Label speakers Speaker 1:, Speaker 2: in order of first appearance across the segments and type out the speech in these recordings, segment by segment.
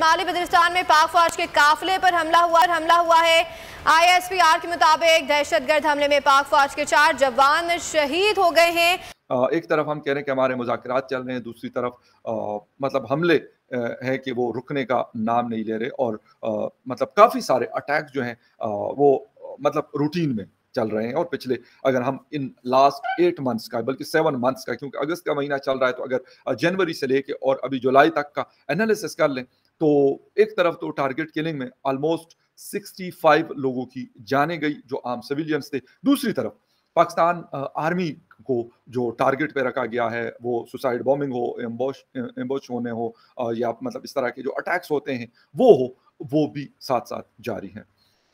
Speaker 1: शुमाली बलूचिस्तान में पाक फौज के काफिले पर हमला हुआ है। ISPR के मुताबिक दहशतगर्द हमले में पाक फौज के 4 जवान शहीद हो गए हैं।
Speaker 2: एक तरफ हम कह रहे हैं कि हमारे मुज़ाकरात चल रहे हैं, दूसरी तरफ मतलब हमले हैं कि वो रुकने का नाम नहीं ले रहे और मतलब काफ़ी सारे अटैक्स जो हैं वो मतलब रूटीन में चल रहे हैं। और पिछले अगर हम इन लास्ट 8 मंथ्स का बल्कि 7 मंथ्स का, क्योंकि अगस्त का महीना चल रहा है, तो अगर जनवरी से लेके और अभी जुलाई तक का एनालिसिस कर लें तो एक तरफ तो टारगेट किलिंग में ऑलमोस्ट 65 लोगों की जानें गई जो आम सिविलियंस थे। दूसरी तरफ पाकिस्तान आर्मी को जो टारगेट पे रखा गया है, वो सुसाइड बॉम्बिंग हो, एम्बुश होने हो या मतलब इस तरह के जो अटैक्स होते हैं वो भी साथ साथ जारी हैं।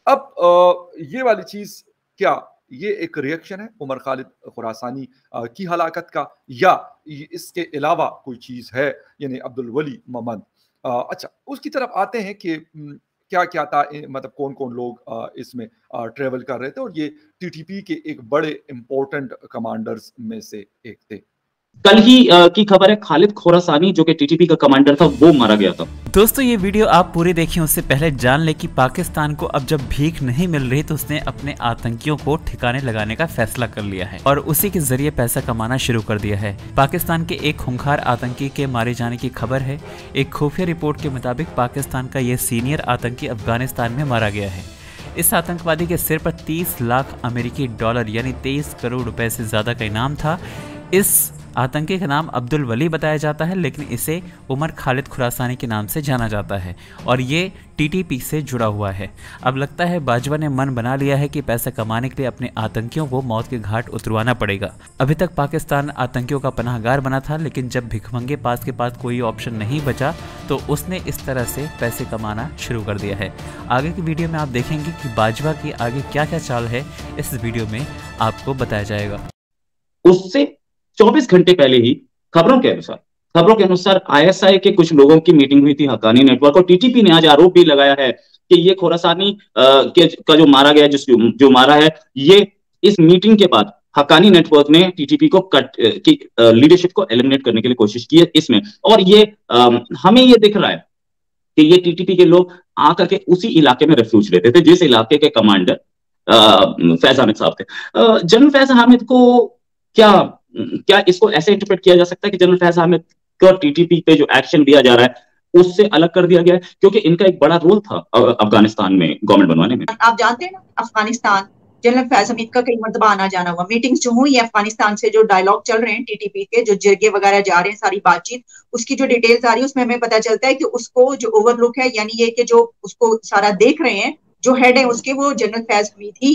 Speaker 2: अब ये वाली चीज़, क्या ये एक रिएक्शन है उमर खालिद खुरासानी की हलाकत का, या इसके अलावा कोई चीज़ है, यानी अब्दुल वली मोहम्मद? अच्छा, उसकी तरफ आते हैं कि क्या क्या था, मतलब कौन कौन लोग इसमें ट्रेवल कर रहे थे, और ये टीटीपी के एक बड़े इंपॉर्टेंट कमांडर्स में से एक थे।
Speaker 3: कल ही की खबर है, खालिद खोरासानी जो कि टीटीपी का कमांडर था वो मारा गया था।
Speaker 4: दोस्तों ये वीडियो आप पूरी देखिए, उससे पहले जान ले कि पाकिस्तान को अब जब भीख नहीं मिल रही तो उसने अपने आतंकियों को ठिकाने लगाने का फैसला कर लिया है और उसी के जरिए पैसा कमाना शुरू कर दिया है। पाकिस्तान के एक खूंखार आतंकी के मारे जाने की खबर है। एक खुफिया रिपोर्ट के मुताबिक पाकिस्तान का ये सीनियर आतंकी अफगानिस्तान में मारा गया है। इस आतंकवादी के सिर पर 30 लाख अमेरिकी डॉलर यानी 23 करोड़ रुपए से ज्यादा का इनाम था। इस आतंकी का नाम अब्दुल वली बताया जाता है, लेकिन इसे उमर खालिद खुरासानी के नाम से जाना जाता है और ये टीटीपी से जुड़ा हुआ है। अब लगता है बाजवा ने मन बना लिया है कि पैसा कमाने के लिए अपने आतंकियों को मौत के घाट उतरवाना पड़ेगा। अभी तक पाकिस्तान आतंकियों का पनाहगार बना था, लेकिन जब भिखमंगे पास के पास कोई ऑप्शन नहीं बचा तो उसने इस तरह से पैसे कमाना शुरू कर दिया है। आगे की वीडियो में आप देखेंगे कि बाजवा की आगे क्या क्या चाल है, इस वीडियो में आपको बताया जाएगा।
Speaker 3: उससे 24 घंटे पहले ही खबरों के अनुसार ISI के कुछ लोगों की मीटिंग हुई थी हक्कानी नेटवर्क, और टीटीपी ने आज आरोप भी लगाया है कि ये खोरासानी का जो मारा गया, जो मारा है, ये इस मीटिंग के बाद हक्कानी नेटवर्क ने टीटीपी को लीडरशिप को एलिमिनेट करने के लिए कोशिश की है इसमें। और ये हमें ये दिख रहा है कि ये टीटीपी के लोग आकर के उसी इलाके में रेफ्यूज लेते थे जिस इलाके के कमांडर फैज हामिद साहब थे। जनरल फैज हामिद को क्या इसको ऐसे इंटरप्रेट किया जा सकता है कि जनरल फैज हामिद का टीटीपी पे जो एक्शन दिया जा रहा है उससे अलग कर दिया गया है, क्योंकि इनका एक बड़ा रोल था अफगानिस्तान में गवर्नमेंट बनवाने में।
Speaker 5: आप जानते हैं ना, अफगानिस्तान जनरल फैज हमीद का कई मरतबा आना जाना हुआ, मीटिंग्स जो हुई है अफगानिस्तान से, जो डायलॉग चल रहे हैं टीटीपी के, जो जरगे वगैरह जा रहे हैं, सारी बातचीत, उसकी जो डिटेल्स आ रही है उसमें हमें पता चलता है कि उसको जो ओवरलुक है, यानी ये कि जो उसको सारा देख रहे हैं, जो हेड है उसके, वो जनरल फैज हमीद ही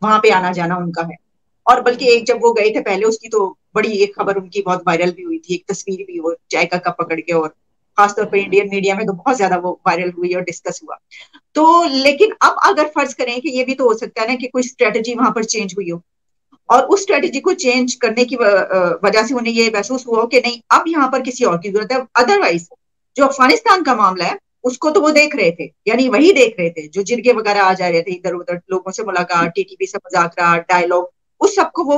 Speaker 5: वहां पे आना जाना उनका है। और बल्कि एक जब वो गए थे पहले, उसकी तो बड़ी एक खबर उनकी बहुत वायरल भी हुई थी, एक तस्वीर भी, वो चाय का कप पकड़ के, और खासतौर पर इंडियन मीडिया में तो बहुत ज्यादा वो वायरल हुई और डिस्कस हुआ। तो लेकिन अब अगर फर्ज करें कि ये भी तो हो सकता है ना कि कोई स्ट्रेटजी वहां पर चेंज हुई हो, और उस स्ट्रेटजी को चेंज करने की वजह से उन्हें ये महसूस हुआ हो कि नहीं, अब यहाँ पर किसी और की जरूरत है। अदरवाइज जो अफगानिस्तान का मामला है उसको तो वो देख रहे थे, यानी वही देख रहे थे, जो जिरगे वगैरह आ जा रहे थे, इधर उधर लोगों से मुलाकात, टीटीपी से मुज़ाकरा, डायलॉग, उस सबको वो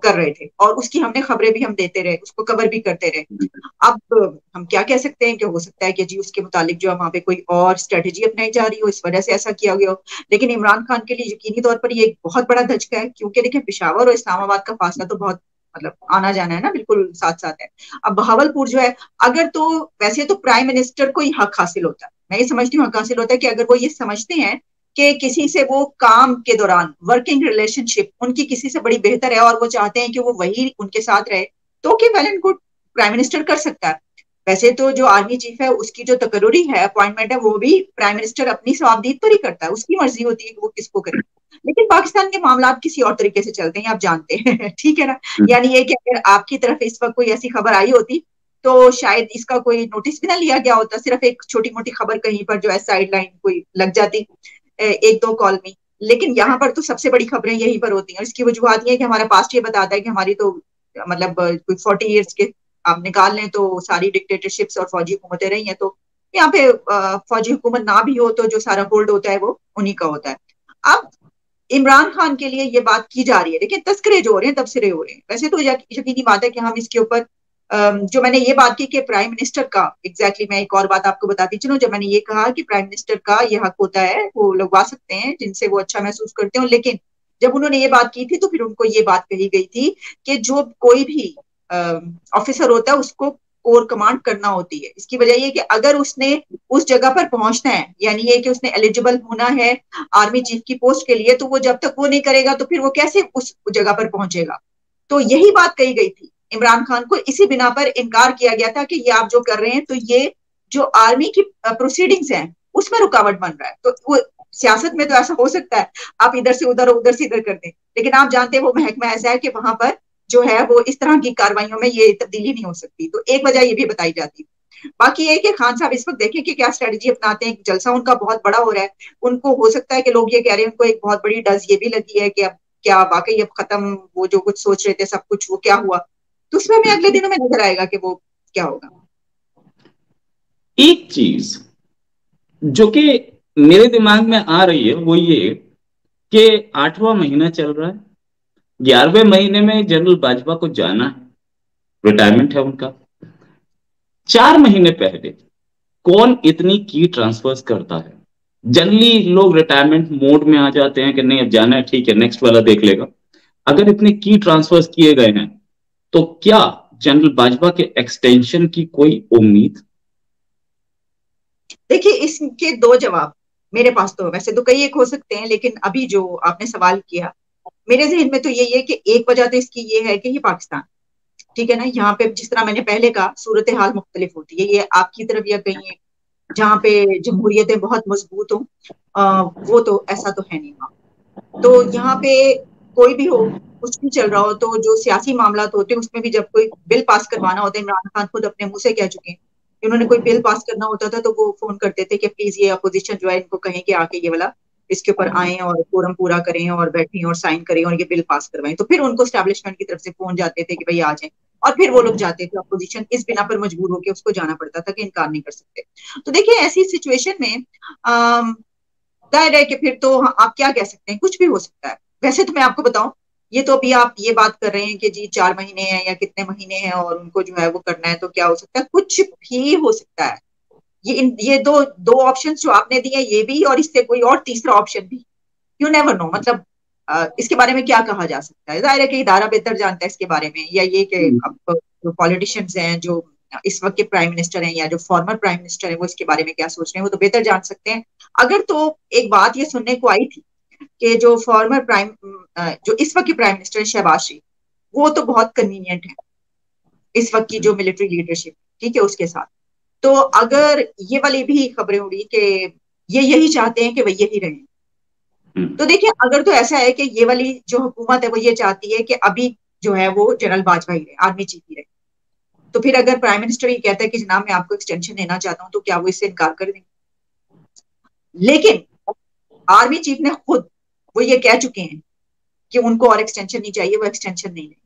Speaker 5: कर रहे थे, और उसकी हमने खबरें भी हम देते रहे, उसको कवर भी करते रहे। अब हम क्या कह सकते हैं कि हो सकता है कि जी उसके मुतालिक जो है वहां पे कोई और स्ट्रेटजी अपनाई जा रही हो, इस वजह से ऐसा किया गया हो। लेकिन इमरान खान के लिए यकीनी तौर पर ये एक बहुत बड़ा धचका है, क्योंकि देखिए पेशावर और इस्लामाबाद का फासला तो बहुत, मतलब आना जाना है ना, बिल्कुल साथ साथ है। अब बहावलपुर जो है, अगर तो वैसे तो प्राइम मिनिस्टर को ही हक हासिल होता है, मैं ये समझती हूँ हक हासिल होता है कि अगर वो ये समझते हैं कि किसी से वो काम के दौरान वर्किंग रिलेशनशिप उनकी किसी से बड़ी बेहतर है और वो चाहते हैं कि वो वही उनके साथ रहे, तो कि well and good, prime minister कर सकता है। वैसे तो जो आर्मी चीफ है उसकी जो तकर्रुरी है, अपॉइंटमेंट है, वो भी प्राइम मिनिस्टर अपनी सवाबदीद पर ही करता है, उसकी मर्जी होती है कि वो किसको करे। लेकिन पाकिस्तान के मामला किसी और तरीके से चलते हैं, आप जानते हैं ठीक है ना। यानी ये कि अगर आपकी तरफ इस वक्त कोई ऐसी खबर आई होती तो शायद इसका कोई नोटिस भी ना लिया गया होता, सिर्फ एक छोटी मोटी खबर कहीं पर जो है साइड लाइन कोई लग जाती एक दो कॉल में। लेकिन यहाँ पर तो सबसे बड़ी खबरें यहीं पर होती हैं। इसकी वजूहत ये है कि हमारा पास्ट ये बताता है कि हमारी तो मतलब कोई 40 ईयर्स के आप निकाल लें तो सारी डिक्टेटरशिप्स और फौजी हुकूमतें रही हैं, तो यहाँ पे फौजी हुकूमत ना भी हो तो जो सारा होल्ड होता है वो उन्हीं का होता है। अब इमरान खान के लिए ये बात की जा रही है, लेकिन तस्करे जो हो रहे हैं तबसरे हो रहे हैं। वैसे तो यकीनी बात है कि हम इसके ऊपर जो मैंने ये बात की कि प्राइम मिनिस्टर का एग्जैक्टली मैं एक और बात आपको बताती चलूं, जब मैंने ये कहा कि प्राइम मिनिस्टर का ये हक होता है, वो लगवा सकते हैं जिनसे वो अच्छा महसूस करते हो, लेकिन जब उन्होंने ये बात की थी तो फिर उनको ये बात कही गई थी कि जो कोई भी ऑफिसर होता है उसको कोर कमांड करना होती है। इसकी वजह ये कि अगर उसने उस जगह पर पहुंचना है, यानी ये कि उसने एलिजिबल होना है आर्मी चीफ की पोस्ट के लिए, तो वो जब तक वो नहीं करेगा तो फिर वो कैसे उस जगह पर पहुंचेगा। तो यही बात कही गई थी। इमरान खान को इसी बिना पर इनकार किया गया था कि ये आप जो कर रहे हैं तो ये जो आर्मी की प्रोसीडिंग्स हैं उसमें रुकावट बन रहा है। तो वो सियासत में तो ऐसा हो सकता है आप इधर से उधर उधर से इधर कर दें, लेकिन आप जानते हैं वो महकमा ऐसा है कि वहां पर जो है वो इस तरह की कार्रवाइयों में ये तब्दीली नहीं हो सकती। तो एक वजह ये भी बताई जाती है। बाकी ये कि खान साहब इस वक्त देखें कि क्या स्ट्रेटजी अपनाते हैं। जलसा उनका बहुत बड़ा हो रहा है, उनको हो सकता है कि लोग ये कह रहे हैं, उनको एक बहुत बड़ी डज ये भी लगी है कि अब क्या वाकई अब खत्म, वो जो कुछ सोच रहे थे सब कुछ वो क्या हुआ। तो उसमें हमें अगले दिनों में नजर आएगा कि वो क्या होगा।
Speaker 3: एक चीज जो कि मेरे दिमाग में आ रही है वो ये कि 8वां महीना चल रहा है, 11वें महीने में जनरल बाजवा को जाना है, रिटायरमेंट है उनका। 4 महीने पहले कौन इतनी की ट्रांसफर्स करता है? जनरली लोग रिटायरमेंट मोड में आ जाते हैं कि नहीं अब जाना है, ठीक है नेक्स्ट वाला देख लेगा। अगर इतने की ट्रांसफर्स किए गए हैं तो क्या जनरल बाजवा के एक्सटेंशन की कोई उम्मीद?
Speaker 5: देखिए इसके दो जवाब मेरे पास, तो वैसे तो कई एक हो सकते हैं, लेकिन अभी जो आपने सवाल किया मेरे जहन में तो यही है कि एक वजह तो इसकी ये है कि ये पाकिस्तान, ठीक है ना, यहाँ पे जिस तरह मैंने पहले कहा सूरत हाल मुख्तलिफ होती है। ये आपकी तरफ या कहीं जहाँ पे जमहूरियतें बहुत मजबूत हो, वो तो ऐसा तो है नहीं वहाँ। तो यहाँ पे कोई भी हो, कुछ भी चल रहा हो, तो जो सियासी मामला होते हैं उसमें भी जब कोई बिल पास करवाना होता है, इमरान खान खुद अपने मुंह से कह चुके हैं, उन्होंने कोई बिल पास करना होता था तो वो फोन करते थे कि प्लीज ये अपोजिशन जो है इनको कहें कि आके ये वाला इसके ऊपर आए और फोरम पूरा करें और बैठें और साइन करें और ये बिल पास करवाएं। तो फिर उनको स्टैब्लिशमेंट की तरफ से फोन जाते थे कि भाई आ जाए, और फिर वो लोग जाते थे। अपोजिशन इस बिना पर मजबूर होकर उसको जाना पड़ता था कि इनकार नहीं कर सकते। तो देखिए ऐसी सिचुएशन में जाहिर है कि फिर तो आप क्या कह सकते हैं, कुछ भी हो सकता है। वैसे तो मैं आपको बताऊं, ये तो अभी आप ये बात कर रहे हैं कि जी 4 महीने हैं या कितने महीने हैं और उनको जो है वो करना है, तो क्या हो सकता है, कुछ भी हो सकता है। ये दो ऑप्शन जो आपने दिए ये भी, और इससे कोई और तीसरा ऑप्शन भी, यू नेवर नो। मतलब इसके बारे में क्या कहा जा सकता है, जाहिर है कि इदारा बेहतर जानता है इसके बारे में, या ये कि अब जो पॉलिटिशियंस हैं जो इस वक्त के प्राइम मिनिस्टर हैं या जो फॉर्मर प्राइम मिनिस्टर हैं वो इसके बारे में क्या सोच रहे हैं, वो तो बेहतर जान सकते हैं। अगर तो एक बात ये सुनने को आई थी कि जो फॉर्मर प्राइम जो इस वक्त के प्राइम मिनिस्टर शहबाज शरीफ, वो तो बहुत कन्वीनियंट है इस वक्त की जो मिलिट्री लीडरशिप, ठीक है, उसके साथ। तो अगर ये वाली भी खबरें उड़ी कि ये यही चाहते हैं कि वह यही रहें, तो देखिए अगर तो ऐसा है कि ये वाली जो हुकूमत है वो ये चाहती है कि अभी जो है वो जनरल बाजवा ही रहे, आर्मी चीफ ही रहे, तो फिर अगर प्राइम मिनिस्टर ये कहता है कि जनाब मैं आपको एक्सटेंशन देना चाहता हूं, तो क्या वो इससे इनकार कर देंगे? लेकिन आर्मी चीफ ने खुद वो ये कह चुके हैं कि उनको और एक्सटेंशन नहीं चाहिए, वो एक्सटेंशन नहीं लेंगे,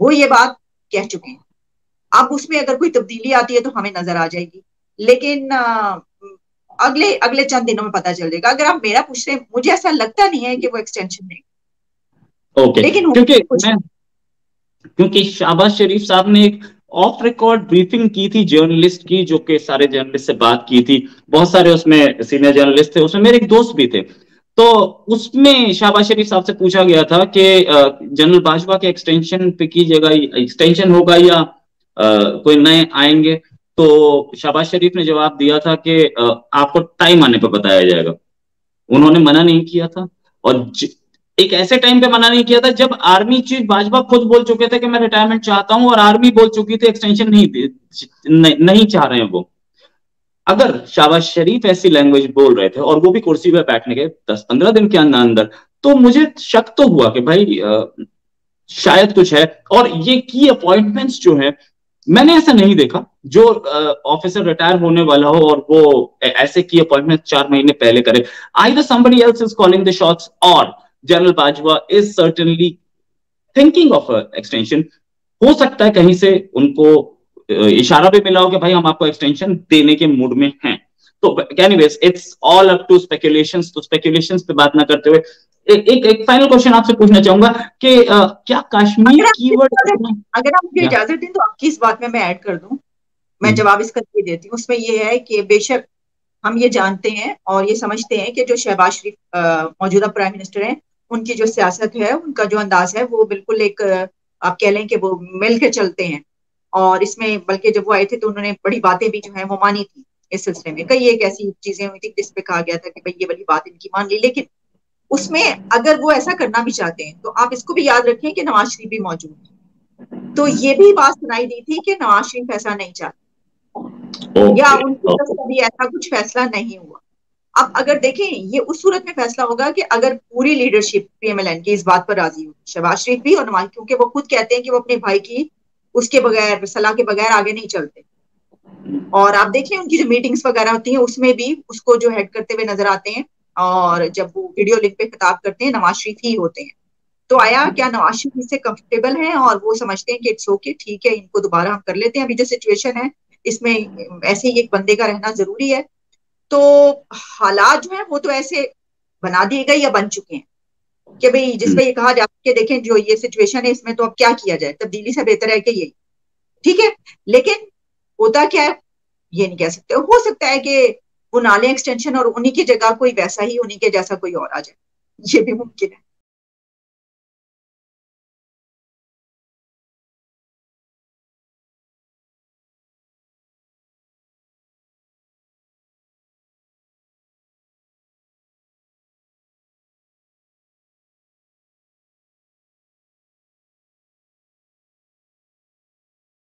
Speaker 5: वो ये बात कह चुके हैं। अब उसमें अगर कोई तब्दीली आती है तो हमें नजर आ जाएगी, लेकिन अगले अगले चंद दिनों में पता चल जाएगा। अगर आप मेरा पूछ रहे हैं, मुझे ऐसा लगता नहीं है कि वो एक्सटेंशन देंगे।
Speaker 3: ओके,
Speaker 5: लेकिन
Speaker 3: क्योंकि शहबाज शरीफ साहब ने एक ऑफ रिकॉर्ड ब्रीफिंग की थी जर्नलिस्ट की, जो कि सारे जर्नलिस्ट से बात की थी, बहुत सारे उसमें सीनियर जर्नलिस्ट थे, उसमें मेरे एक दोस्त भी थे। तो उसमें शहबाज शरीफ साहब से पूछा गया था कि जनरल बाजवा के एक्सटेंशन पे की जगह एक्सटेंशन होगा या कोई नए आएंगे। तो शहबाज शरीफ ने जवाब दिया था कि आपको टाइम आने पर बताया जाएगा। उन्होंने मना नहीं किया था, और एक ऐसे टाइम पे मना नहीं किया था जब आर्मी चीफ बाजवा खुद बोल चुके थे कि मैं रिटायरमेंट चाहता हूं, और आर्मी बोल चुकी थी एक्सटेंशन नहीं चाह रहे हैं वो। अगर शहबाज शरीफ ऐसी लैंग्वेज बोल रहे थे और वो भी कुर्सी पे बैठने के 10-15 दिन के अंदर, तो मुझे शक तो हुआ कि भाई शायद कुछ है। और ये की अपॉइंटमेंट्स जो है, मैंने ऐसा नहीं देखा जो ऑफिसर रिटायर होने वाला हो और वो ऐसे की अपॉइंटमेंट 4 महीने पहले करे। Either somebody else is calling the shots or general Bajwa is certainly thinking of extension. हो सकता है कहीं से उनको इशारा भी मिला हो कि भाई हम आपको एक्सटेंशन देने के मूड में हैं। तो anyways it's all up to speculations. तो स्पेकुलेशंस पे बात ना करते हुए एक फाइनल क्वेश्चन आपसे पूछना चाहूंगा कि क्या कश्मीर कीवर्ड,
Speaker 5: अगर आप मुझे इजाजत दें तो आपकी इस बात में मैं ऐड कर दूं, मैं जवाब इसका ये देती हूँ। उसमें ये है कि बेशक हम ये जानते हैं और ये समझते हैं कि जो शहबाज शरीफ मौजूदा प्राइम मिनिस्टर हैं, उनकी जो सियासत है, उनका जो अंदाज है, वो बिल्कुल एक आप कह लें कि वो मिल के चलते हैं। और इसमें बल्कि जब वो आए थे तो उन्होंने बड़ी बातें भी जो है वो मानी थी। इस सिलसिले में कई एक ऐसी चीजें हुई थी जिस पे कहा गया था कि भाई ये वाली बात इनकी मान ली, लेकिन उसमें अगर वो ऐसा करना भी चाहते हैं तो आप इसको भी याद रखें कि नवाज शरीफ भी मौजूद है। तो ये भी बात सुनाई दी थी कि नवाज शरीफ ऐसा नहीं चाहते या उनकी तरफ से भी ऐसा कुछ फैसला नहीं हुआ। अब अगर देखें, ये उस सूरत में फैसला होगा कि अगर पूरी लीडरशिप पीएमएलएन की इस बात पर राजी हो, शहबाज शरीफ भी और नवाज, क्योंकि वो खुद कहते हैं कि वो अपने भाई की उसके बगैर, सलाह के बगैर आगे नहीं चलते। और आप देखें उनकी जो मीटिंग्स वगैरह होती हैं उसमें भी उसको जो हेड करते हुए नजर आते हैं, और जब वो वीडियो लिंक पे खिताब करते हैं नवाज शरीफ ही होते हैं। तो आया क्या नवाज शरीफ इससे कंफर्टेबल हैं और वो समझते हैं कि इट्स ओके, ठीक है, इनको दोबारा हम कर लेते हैं, अभी जो सिचुएशन है इसमें ऐसे ही एक बंदे का रहना जरूरी है। तो हालात जो है वो तो ऐसे बना दिए गए या बन चुके हैं कि भाई जिसपे ये कहा जाता है कि देखें जो ये सिचुएशन है इसमें तो अब क्या किया जाए, तब्दीली से बेहतर है कि यही, ठीक है। लेकिन होता क्या है ये नहीं कह सकते, हो सकता है कि वो नाले एक्सटेंशन और उन्हीं की जगह कोई वैसा ही, उन्हीं के जैसा कोई और आ जाए, ये भी मुमकिन है।